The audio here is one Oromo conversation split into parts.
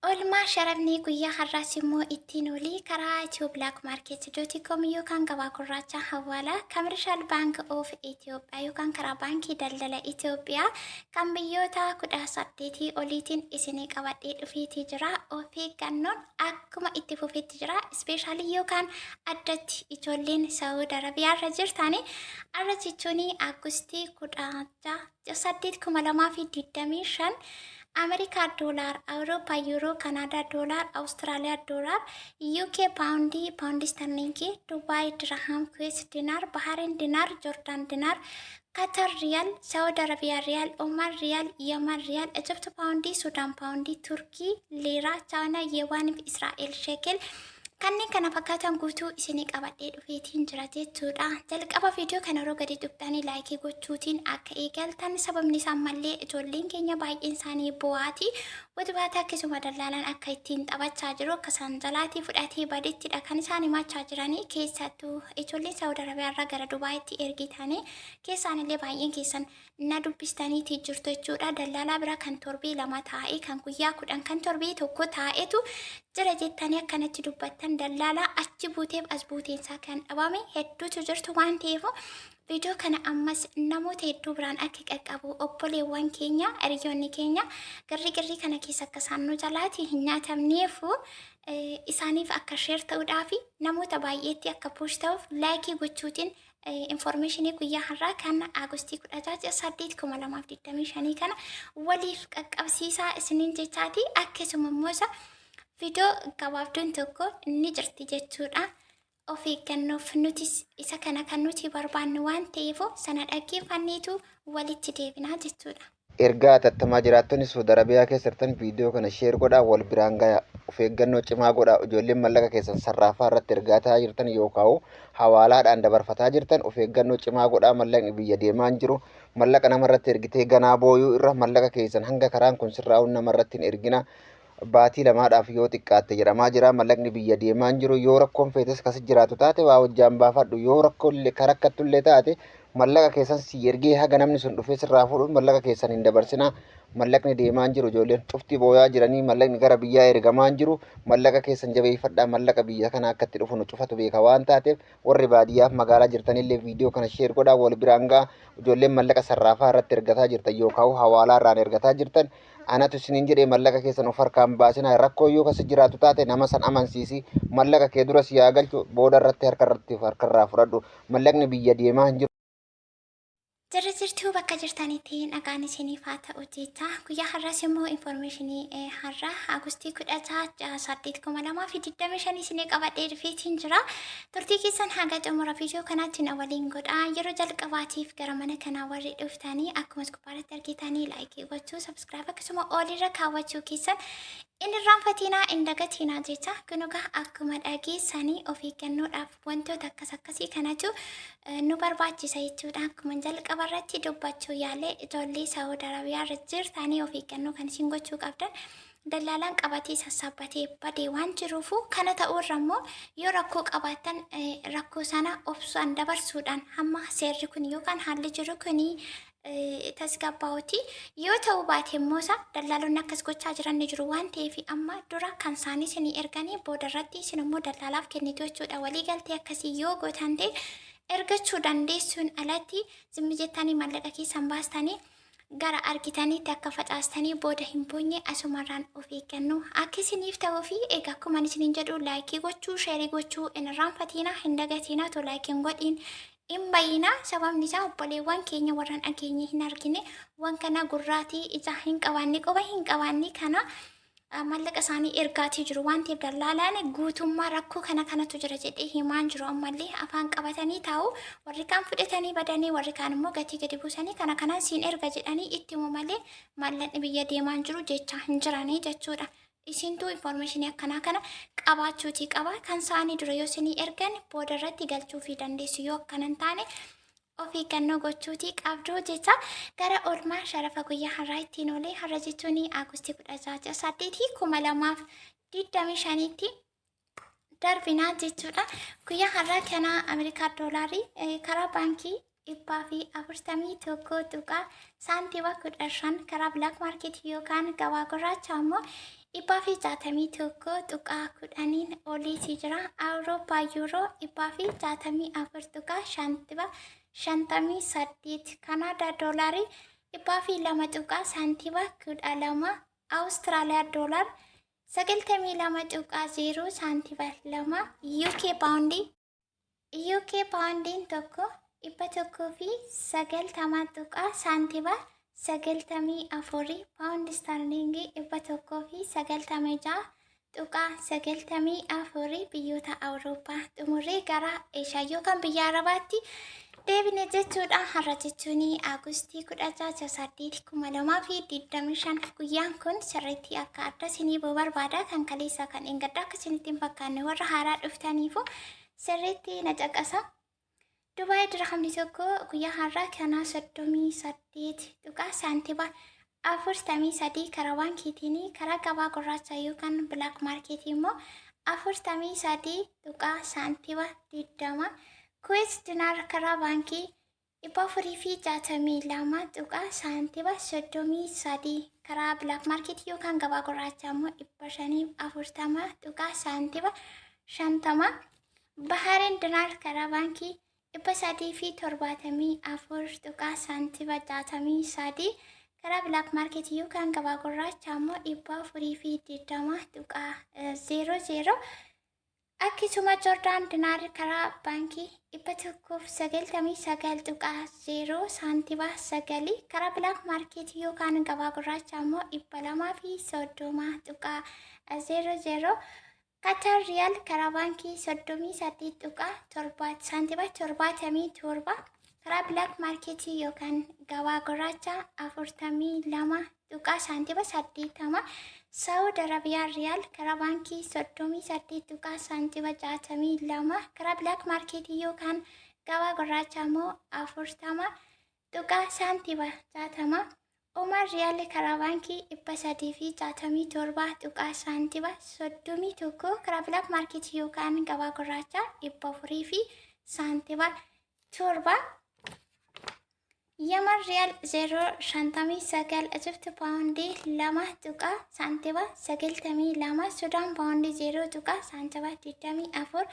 Oolmaa sharafni guyyaa har'aas immoo ittiin olii karaa Itiyoo Black Market .com yookaan gabaa gurraacha hawaalaa Commercial Bank of Ethiopia yookaan karaa baankii daldala Itoophiyaa kan biyyoota 18 oliitiin isinii qabadhee dhufeetii jira. Of eeggannoon akkuma itti fufeetti jira. Ispeeshaalii yookaan addatti ijoolleen Saawud Arabiyaarra jirtanii arra jechuun Agustii 18,2025 America dollar, Europa euro, Canada dollar, Australia dollar, UK pound sterling, Dubai dirham, Kuwait dinar, baharen dinar, Jordan dinar, Qatar riyal, Saudi Arabia riyal, Oman riyal, Yemen riyal, Egypt pound, Sudan pound, Turkey lira, China yuan, Israel shekel. Kanneen kana fakkaatan guutuu isinii qabadhee dhufeetiin jira jechuudha. Jalqaba viidiyoo kana yeroo gadi tuqxanii laayikii gochuutiin akka eegaltan sababni isaa mallee ijoolleen keenya baay'een isaanii bu'aati. Wadubaata akkasuma dallaalan akka ittiin taphachaa jiru akkasaan jalaatii fudhatee badeettidha kan isaan himachaa jiranii keessattuu ijoolleen Saawud Arabiyaarraa gara Dubaayitti ergitanii keessaanillee baay'een keessan na dubbistaniitii jirtu jechuudha. Dallaalaa bira kan torbee 2 taa'ee kan guyyaa 10 kan torbee 1 taa'etu jira jettanii akkanatti dubbattan dallaalaa achi buuteef as buuteensaa kan dhabame hedduutu jirtu waan ta'eef viidiyoo kana ammas namoota hedduu biraan akka qaqqabu obboleewwan keenya hiriyoonni keenya garri kana keessa akka isaan nu jalaatti hin nyaatamneef isaaniif akka sheer ta'uudhaaf namoota baay'eetti akka puush ta'uuf laayikii gochuutiin informationii guyyaa har'aa kan Agustii 18,2025 kana waliif qaqqabsiisaa isiniin jechaati akkasuma immoo Video gabaabduun tokko ni jirti jechuudha. Of eeggannoof nutis isa kana kan nuti barbaannu waan ta'eef sana dhaggeeffanneetu walitti deebinaa jechuudha. Ergaa atattamaa jiraattonni Saawud Arabiyaa keessa jirtan viidiyoo kana sheer godhaa wal biraan gahaa. Of eeggannoo cimaa godhaa. Ijoolleen mallaqa keessan sarraafaa irratti ergaa ta'aa jirtan yookaan hawaalaadhaan dabarfataa jirtan of eeggannoo cimaa godhaa. Mallaqni biyya deemaa hin jiru. Mallaqa namarratti ergitee ganaa booyuu irra mallaqa keessan hanga karaan kun sirraa'uun namarratti hin ergina. Baatii lamaadhaaf yoo xiqqaatte jedhamaa jira. Mallaqni biyya deemaa hin jiru. Yoo rakkoon feetes kas jiraatu taate waa wajjaan baafadhu. Yoo rakkoollee karakkatullee taate mallaqa keessan si ergee haga namni sun dhufee sirraa fuudhuun mallaqa keessan hin dabarsina. Mallaqni deemaa hin jiru. Ijoolleen cufti booyaa jiranii mallaqni gara biyyaa ergamaa hin jiru. Mallaqa keessan jabeeffadhaa. Mallaqa biyya kana akkatti dhufu nu cufatu beeka waan taateef warri baadiyyaaf magaalaa jirtanillee viidiyoo kana sheer godhaa wal biraan gahaa. Ijoolleen mallaqa sarraafaa irratti ergataa jirtan yookaan hawaalaa irraan ergataa jirtan anatu isiniin jedhee mallaqa keessan of harkaan baasinaa rakkoo yoo kas jiraatu taate nama san amansiisi mallaqa kee dura si yaa galchu booda irratti harkarraa fudhadhu mallaqni biyya deemaa hin jiru. Jirtuu bakka jirtanitti nagaan isiniif haa ta'u jecha guyyaa har'aas immoo informationii har'a Agustii 18,2025 isinii qabadhee dhufeetiin jira. Turtii keessan haga xumura viidiyoo kanaatti na waliin godhaa. Yeroo jalqabaatiif gara mana kanaa warri dhuftanii akkuma gubbaarratti argitanii laayikii gochuu sabskiraayib akkasuma oolirra kaawwachuu keessan inni irraanfatinaa indagatinaa jecha kunugaa akkuma dhageessanii of eeggannoodhaaf wantoota akkasii kanatu nu barbaachisa jechuudha. Akkuma jalqabarratti dubbachuu yaalee ijoollee Saawud Arabiyaarra jirtanii of eeggannoo kan isin gochuu qabdan dallaalaan qabatee sassaabbatee badee waan jiruufu kana ta'uurra immoo yoo rakkoo qabaattan rakkoo sana obsaan dabarsuudhaan hamma seerri kun yookaan haalli jiru kuni tasgabbaa'uti yoo ta'u baate immoo dallaalonni akkas gochaa jiran ni jiru waan ta'eef amma dura kan isaanii isinii erganii booda irratti isin immoo dallaalaaf kennitu jechuudha. Waliigaltee akkasii yoo gootan ta'e ergachuu dandeessuun alatti zimmi jettanii mallaqa keessan baastanii gara argitaniitti akka facaastanii booda hin boonye asumarraan of eeggannoo akka isiniif ta'uu fi egaa akkuma isiniin jedhu laayikii gochuu sheerii gochuu hin irraanfatinaa hin dagatinaa to laayikiin godhiin in bayina sababni isaa obboleewwan keenya warraan dhageenye hin argine waan kana gurraatii ija hin qabaanne qoba hin qabaanne kana mallaqa isaanii ergaatii jiru waan ta'eef dallaalaan guutummaa rakkoo kanatu jira jedhee himaan jiru ammallee afaan qabatanii taa'u warri kaan fudhatanii badanii warri kaan immoo gatii gadi buusanii kanaan siin erga jedhanii itti himu malee mallaqni biyya deemaa jiru jechaa hin jiranii jechuudha. Isintuu informationii akkanaa kana qabaachuutii qaba kan isaanii dura yoo isinii ergan booda irratti galchuu fi dandeessu yoo akkanan taane of eeggannoo gochuutii qabduu jecha gara oolmaa sharafa guyyaa har'aa ittiin olee har'a jechuun Agustii 18,2025tti darbinaa jechuudha. Guyyaa har'aa kana Ameerikaa doolaarii karaa baankii 141 tuqaa saantiiwwan 15 karaa Black Market yookaan gabaa gurraacha immoo Ibbaa fi 61 tuqaa 10 oliitii jira. Awurooppaa yuuroo ibbaa fi 64 tuqaa 58. Kanaadaa doolaarii ibbaa fi 2 tuqaa saantiba 12. Awustiraaliyaa doolar 92 tuqaa 0 saantiba 2. UK paawundiin tokko 100 fi 90 tuqaa saantiba 94. Paawundi starlingii 100 fi 96 tuqaa 94 biyyoota Awurooppaa. Xumurree gara Eeshiyaa yookaan biyya Arabaatti deebine jechuudha. Har'a jechuun Agustii 16/8/2025 guyyaan kun sirriitti akka adda isinii barbaada. Kan kaleessa kan eeggadda akka isinitti hin fakkaanne warra haaraa dhuftaniifu sirriitti na caqasa. Dubaay dirhamni tokko guyyaa har'aa kana 38 tuqaa saantiba 43 karaa baankiitiin karaa gabaa gurraacha yookaan bilaak maarkeetii immoo 43 tuqaa saantiba 20. Kuwait Jordan karaa baankii 462 tuqaa saantiba 33 karaa bilaak maarkeetii yookaan gabaa gurraacha immoo 540 tuqaa saantiba 50. Baharen dinar karaa baankii 374 tuqaa saantiba 63 karaa bilaak maarkeetii yookaan gabaa gurraacha immoo 420 tuqaa 00. Akkasuma Jordan dinar karaa baankii 199 tuqaa 0 saantiba 9 karaa bilaak maarkeetii yookaan gabaa gurraacha immoo 230 tuqaa 00. Qatar riyaal karaa baankii 38 tuqaa 7 saantiba 77 karaa bilaak maarkeetii yookaan gabaa gurraacha 42 tuqaa saantiba 80. Saawud Arabiyaa riyaal karaa baankii 38 tuqaa saantiba 62 karaa bilaak maarkeetii yookaan gabaa gurraacha immoo 40 tuqaa saantiba 60. Oman riyaal karaa baankii 367 tuqaa saantiba 31 karaa bilaak maarkeetii yookaan gabaa gurraacha 400 fi saantiba 7. Yaman riyaal 0.59 Egypt paawundii 2 tuqaa saantiba 92. Sudaan paawundii 0 tuqaa saantiba 24.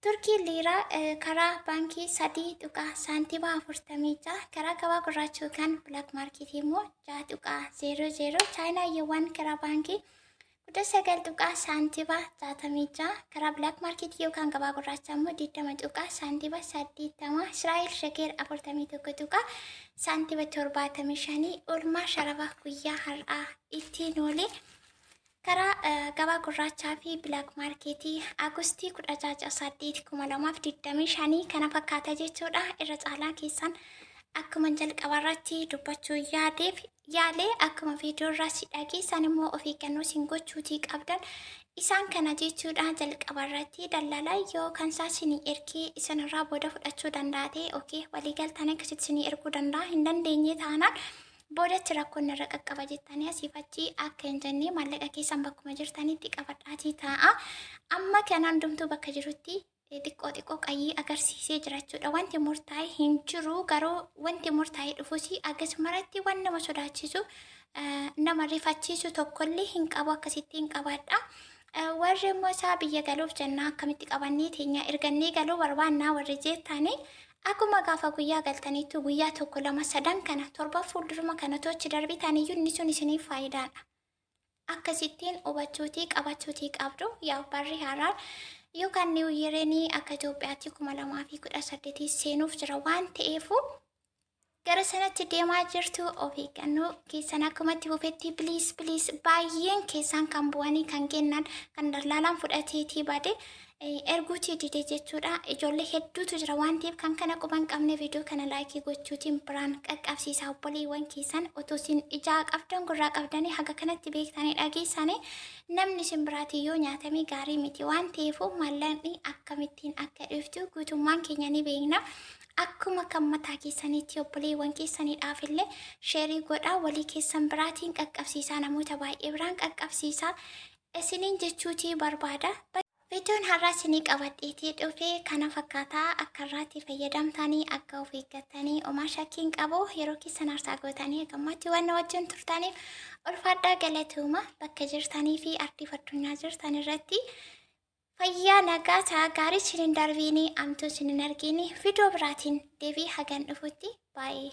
Turkii liiraa karaa baankii 3 tuqaa saantiba 46 karaa gabaa gurraacha yookaan bilaak maarkeetii immoo 6 tuqaa 00. Chaayinaa yuwaan karaa baankii 19 tuqaa saantiba 66 karaa bilaak maarkeetii yookaan gabaa gurraacha immoo 20 tuqaa saantiba 80. Israa'el shekeer 41 tuqaa saantiba 75. Oolmaa sharafa guyyaa har'aa ittiin oolee karaa gabaa gurraachaa fi bilaak maarkeetii Agustii 16/8/2025 kana fakkaata jechuudha. Irra caalaa keessan akkuma jalqabarratti dubbachuu yaalee akkuma viidiyoo irraa si dhageessan immoo of eeggannoo isin gochuutii qabdan isaan kana jechuudha. Jalqabarratti dallaalaa yoo kan isaa isinii ergee isinirraa booda fudhachuu danda'a ta'e waliigaltaan akkasitti isinii erguu danda'a. Hin dandeenye taanaan boodatti rakkoon irra qaqqaba jettanii asii fi achi akka hin jennee maallaqa keessan bakkuma jirtanitti qabadhaatii taa'a. Amma kana hundumtuu bakka jirutti xiqqoo qayyii agarsiisee jirachuudha. Wanti murtaa'e hin jiru, garuu wanti murtaa'e dhufus akkasumarratti waan nama sodaachisu nama rifachiisu tokkollee hin qabu. Akkasitti hin qabaadha. Warri immoo isaa biyya galuuf jennaa akkamitti qabannee teenya ergannee galuu barbaannaa warri jettanii akkuma gaafa guyyaa galtaniitu guyyaa 1 2 3 kana 7 fuulduruma kana tochi darbitaniyyuu inni sun isiniif faayidaadha. Akkasittiin hubachuutii qabachuutii qabdu. Yaa barri haaraan yookaan niw yerenii akka Itoophiyaatti 2018 seenuuf jira waan ta'eefu gara sanatti deemaa jirtu. Of eeggannoo keessan akkumatti fufetti biliis baay'een keessan kan bu'anii kan kennan kan dallaalaan fudhateetii baade erguutii dide jechuudha. Ijoollee hedduutu jira waan ta'eef kan kana quban qabne viidiyoo kana laayikii gochuutiin biraan qaqqabsiisaa. Obboleewwan keessan otoo isin ijaa qabdan gurraa qabdanii haga kanatti beektanii dhageessanii namni isin biraatiyyoo nyaatamii gaarii miti waan ta'eefu maallaqni akkamittiin akka dhuftu guutummaan keenya ni beekna. Akkuma kan mataa keessaniitti obboleewwan keessaniidhaaf illee sheerii godhaa, walii keessan biraatiin qaqqabsiisaa, namoota baay'ee biraan qaqqabsiisaa isiniin jechuutii barbaada. Videoon har'aa isinii qabadheetii dhufe kana fakkaataa akka irraatti fayyadamtanii akka of eeggatanii homaa shakkiin qabu yeroo keessan aarsaa gootanii gammatti waan wajjin turtaniif ulfaadhaa galatooma bakka jirtanii fi ardii addunyaa jirtan irratti fayyaa nagaa ta'a gaarii isiniin darbiinii amtuu isiniin argini viidiyoo biraatiin deebii hagan dhufutti baay'ee.